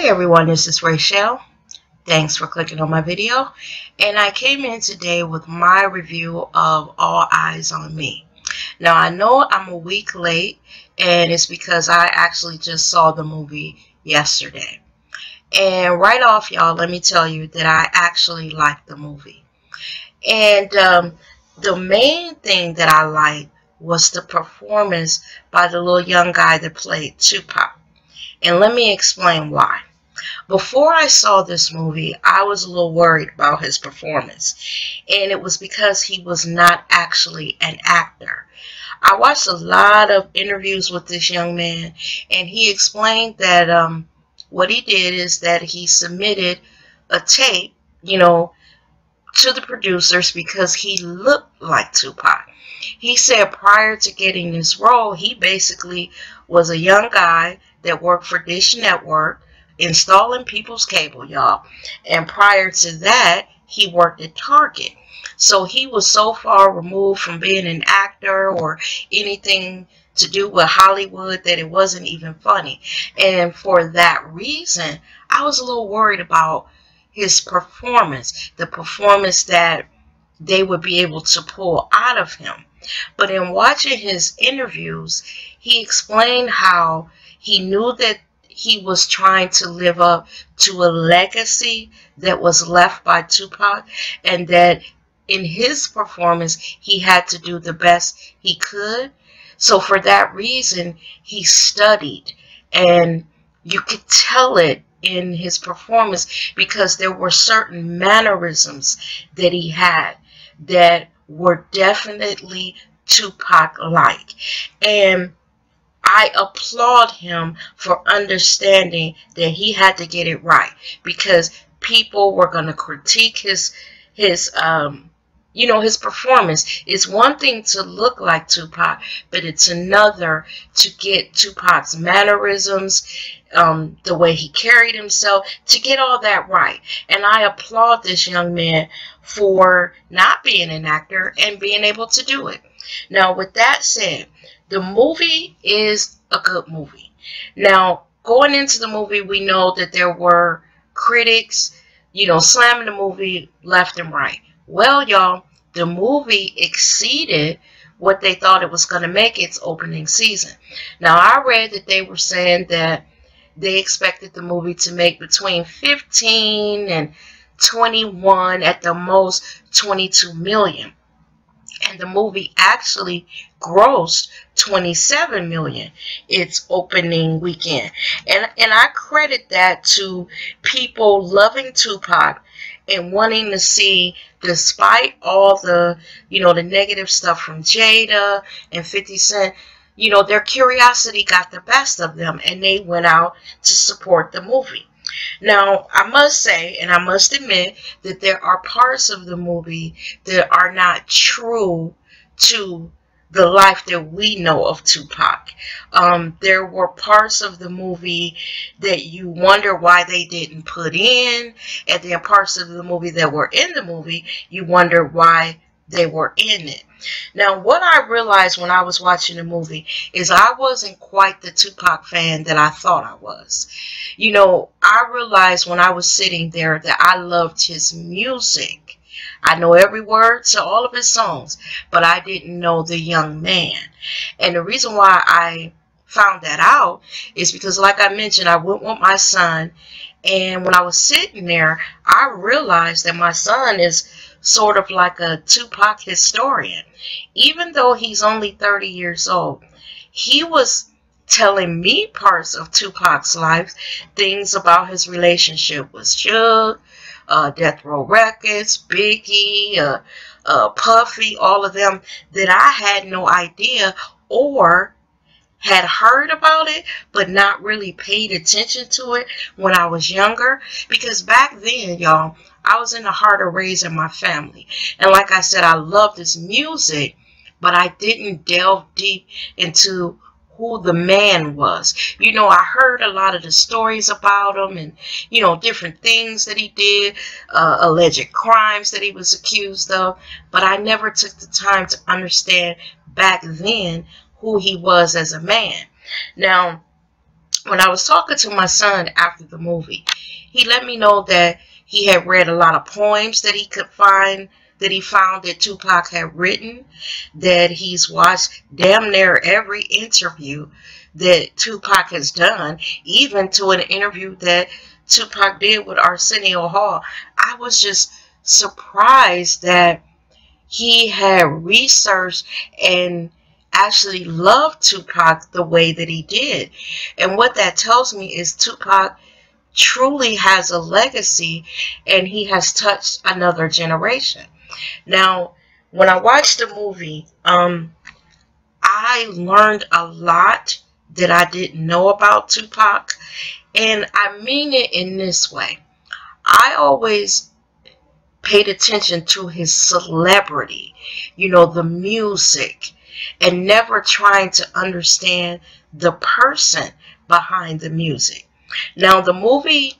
Hey everyone, this is Rachel. Thanks for clicking on my video. And I came in today with my review of All Eyez on Me. Now I know I'm a week late, and it's because I actually just saw the movie yesterday. And right off, y'all, let me tell you that I actually liked the movie. And the main thing that I liked was the performance by the little young guy that played Tupac. And let me explain why. Before I saw this movie, I was a little worried about his performance, and it was because he was not actually an actor. I watched a lot of interviews with this young man, and he explained that what he did is that he submitted a tape, to the producers because he looked like Tupac. He said prior to getting this role, he basically was a young guy that worked for Dish Network, installing people's cable, y'all. And prior to that, he worked at Target. So he was so far removed from being an actor or anything to do with Hollywood that it wasn't even funny. And for that reason, I was a little worried about his performance, the performance that they would be able to pull out of him. But in watching his interviews, he explained how he knew that he was trying to live up to a legacy that was left by Tupac, and that in his performance, he had to do the best he could. So for that reason, he studied, and you could tell it in his performance because there were certain mannerisms that he had that were definitely Tupac-like. And I applaud him for understanding that he had to get it right, because people were going to critique his performance. It's one thing to look like Tupac, but it's another to get Tupac's mannerisms, the way he carried himself, to get all that right. And I applaud this young man for not being an actor and being able to do it. Now, with that said, the movie is a good movie. Now, going into the movie, we know that there were critics, slamming the movie left and right. Well, y'all, the movie exceeded what they thought it was going to make its opening season. Now, I read that they were saying that they expected the movie to make between 15 and 21, at the most 22 million. And the movie actually grossed 27 million its opening weekend. And I credit that to people loving Tupac and wanting to see, despite all the, the negative stuff from Jada and 50 Cent, their curiosity got the best of them, and they went out to support the movie. Now, I must say, and I must admit, that there are parts of the movie that are not true to the life that we know of Tupac. There were parts of the movie that you wonder why they didn't put in, and then parts of the movie that were in the movie, you wonder why they were in it. Now, what I realized when I was watching the movie is I wasn't quite the Tupac fan that I thought I was. I realized when I was sitting there that I loved his music. I know every word to all of his songs, but I didn't know the young man. And the reason why I found that out is because, like I mentioned, I went with my son, and when I was sitting there, I realized that my son is sort of like a Tupac historian. Even though he's only 30 years old, he was telling me parts of Tupac's life, things about his relationship with Suge, Death Row Records, Biggie, Puffy, all of them, that I had no idea, or had heard about it but not really paid attention to it when I was younger. Because back then, y'all, I was in the heart of raising my family, and like I said, I loved his music, but I didn't delve deep into who the man was. I heard a lot of the stories about him, and different things that he did, alleged crimes that he was accused of, but I never took the time to understand back then who he was as a man. Now, when I was talking to my son after the movie, he let me know that he had read a lot of poems that he could find, that he found that Tupac had written, that he's watched damn near every interview that Tupac has done, even to an interview that Tupac did with Arsenio Hall. I was just surprised that he had researched and actually loved Tupac the way that he did. And what that tells me is Tupac truly has a legacy and he has touched another generation. Now, when I watched the movie, I learned a lot that I didn't know about Tupac. And I mean it in this way. I always paid attention to his celebrity, the music, and never trying to understand the person behind the music. Now, the movie,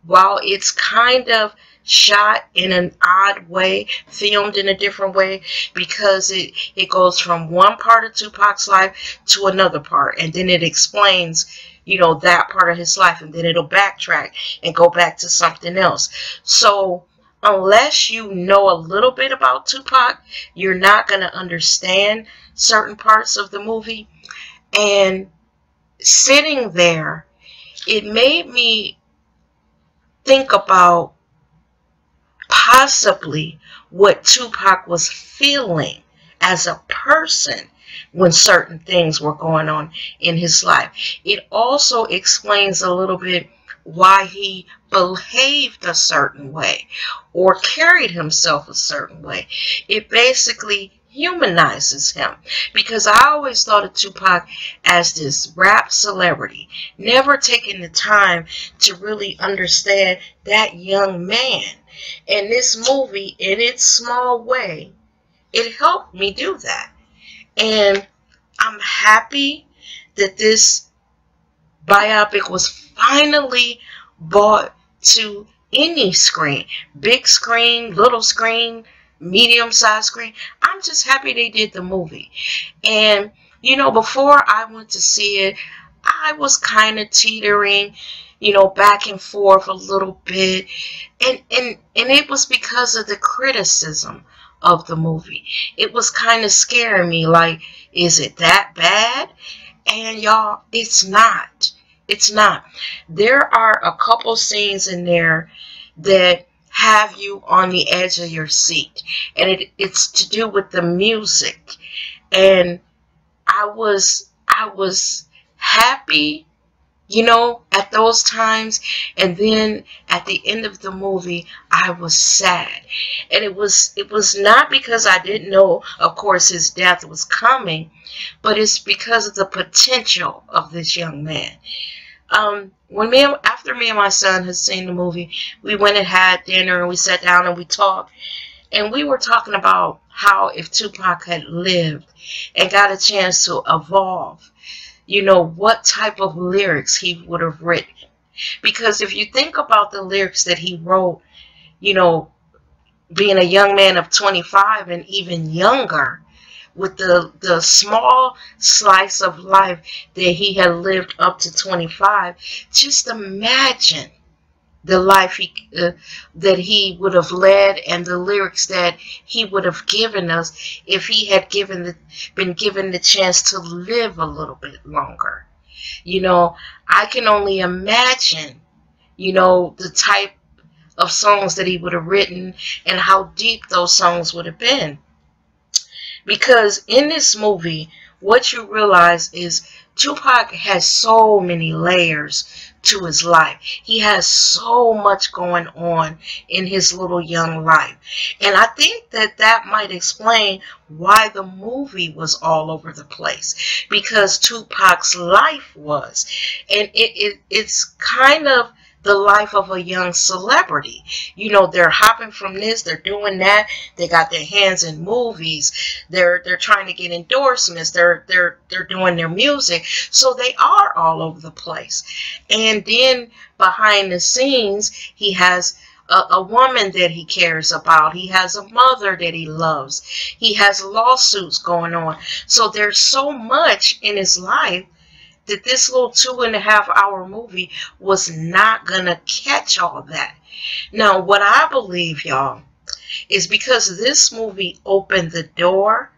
while it's kind of shot in an odd way, filmed in a different way, because it goes from one part of Tupac's life to another part, and then it explains, that part of his life, and then it'll backtrack and go back to something else. So unless you know a little bit about Tupac, you're not going to understand certain parts of the movie. And sitting there, it made me think about possibly what Tupac was feeling as a person when certain things were going on in his life. It also explains a little bit why he behaved a certain way or carried himself a certain way. It basically humanizes him, because I always thought of Tupac as this rap celebrity, never taking the time to really understand that young man. And this movie, in its small way, it helped me do that. And I'm happy that this biopic was finally brought to any screen, big screen, little screen, medium-sized screen. I'm just happy they did the movie. And, before I went to see it, I was kind of teetering, back and forth a little bit. And it was because of the criticism of the movie. It was kind of scaring me, like, is it that bad? And y'all, it's not. It's not. There are a couple scenes in there that have you on the edge of your seat. And it's to do with the music. And I was happy, at those times. And then at the end of the movie, I was sad. And it was not because I didn't know, of course, his death was coming, but it's because of the potential of this young man. After me and my son had seen the movie, we went and had dinner and we sat down and we talked. And we were talking about how if Tupac had lived and got a chance to evolve, what type of lyrics he would have written. Because if you think about the lyrics that he wrote, being a young man of 25 and even younger, with the small slice of life that he had lived up to 25, just imagine the life that he would have led and the lyrics that he would have given us if he had been given the chance to live a little bit longer. I can only imagine, the type of songs that he would have written and how deep those songs would have been. Because in this movie, what you realize is Tupac has so many layers to his life. He has so much going on in his little young life. And I think that might explain why the movie was all over the place. Because Tupac's life was. And it's kind of the life of a young celebrity. They're hopping from this, they're doing that, they got their hands in movies, they're trying to get endorsements, they're doing their music, so they are all over the place. And then behind the scenes, he has a woman that he cares about, he has a mother that he loves, he has lawsuits going on. So there's so much in his life that this little 2.5-hour movie was not going to catch all that. Now, what I believe, y'all, is because this movie opened the door,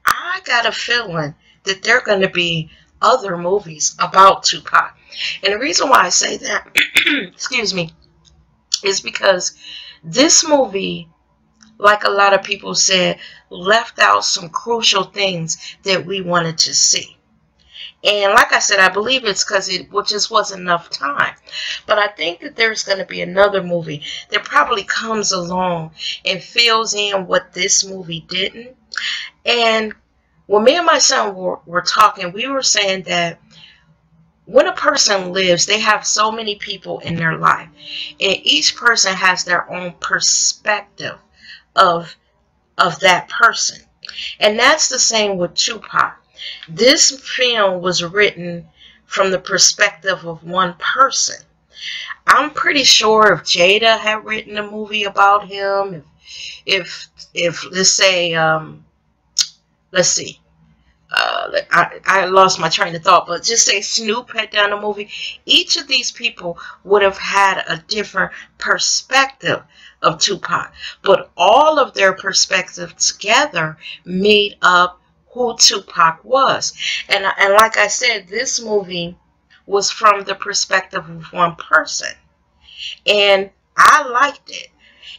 I got a feeling that there are going to be other movies about Tupac. And the reason why I say that, excuse me, is because this movie, like a lot of people said, left out some crucial things that we wanted to see. And like I said, I believe it's because it just wasn't enough time. But I think that there's going to be another movie that probably comes along and fills in what this movie didn't. And when me and my son were talking, we were saying that when a person lives, they have so many people in their life. And each person has their own perspective of that person. And that's the same with Tupac. This film was written from the perspective of one person. I'm pretty sure if Jada had written a movie about him, if let's say, let's see, I lost my train of thought, but just say Snoop had done a movie, each of these people would have had a different perspective of Tupac. But all of their perspectives together made up who Tupac was. And like I said, this movie was from the perspective of one person. And I liked it.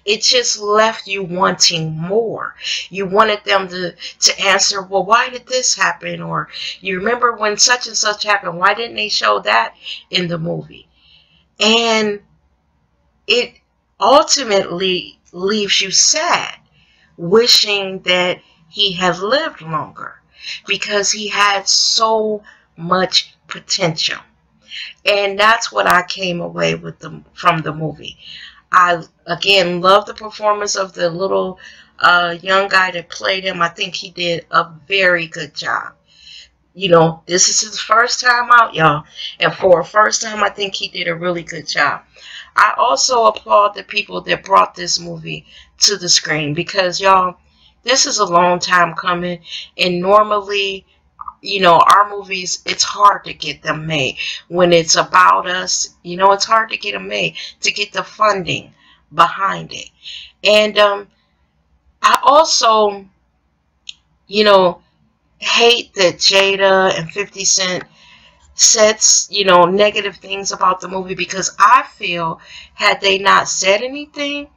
It just left you wanting more. You wanted them to answer, well, why did this happen? Or you remember when such and such happened, why didn't they show that in the movie? And it ultimately leaves you sad, wishing that he had lived longer, because he had so much potential. And that's what I came away with from the movie. I, again, love the performance of the little young guy that played him. I think he did a very good job. You know, this is his first time out, y'all. And for a first time, I think he did a really good job. I also applaud the people that brought this movie to the screen, because, y'all, this is a long time coming. And normally, you know, our movies, it's hard to get them made. When it's about us, you know, it's hard to get them made, to get the funding behind it. And I also, you know, hate that Jada and 50 Cent said, you know, negative things about the movie, because I feel had they not said anything,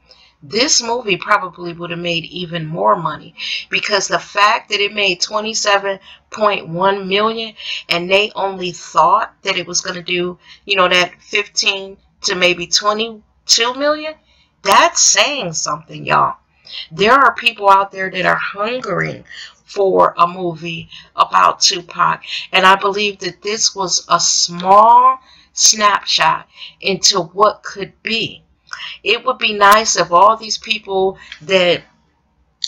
this movie probably would have made even more money, because the fact that it made $27.1 million and they only thought that it was going to do, you know, that 15 to maybe 22 million, that's saying something, y'all. There are people out there that are hungering for a movie about Tupac, and I believe that this was a small snapshot into what could be. It would be nice if all these people that,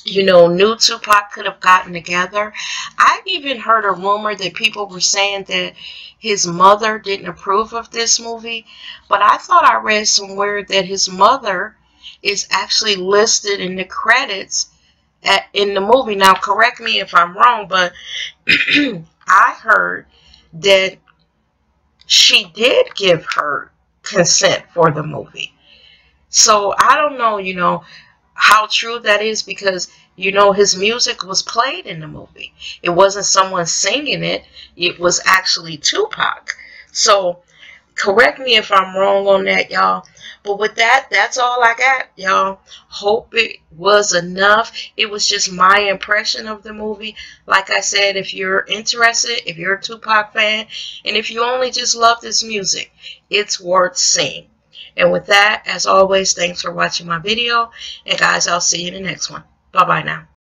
you know, knew Tupac could have gotten together. I even heard a rumor that people were saying that his mother didn't approve of this movie, but I thought I read somewhere that his mother is actually listed in the credits in the movie. Now, correct me if I'm wrong, but I heard that she did give her consent for the movie. So I don't know, you know, how true that is, because, you know, his music was played in the movie. It wasn't someone singing it. It was actually Tupac. So correct me if I'm wrong on that, y'all. But with that, that's all I got, y'all. Hope it was enough. It was just my impression of the movie. Like I said, if you're interested, if you're a Tupac fan, and if you only just love this music, it's worth seeing. And with that, as always, thanks for watching my video. And guys, I'll see you in the next one. Bye-bye now.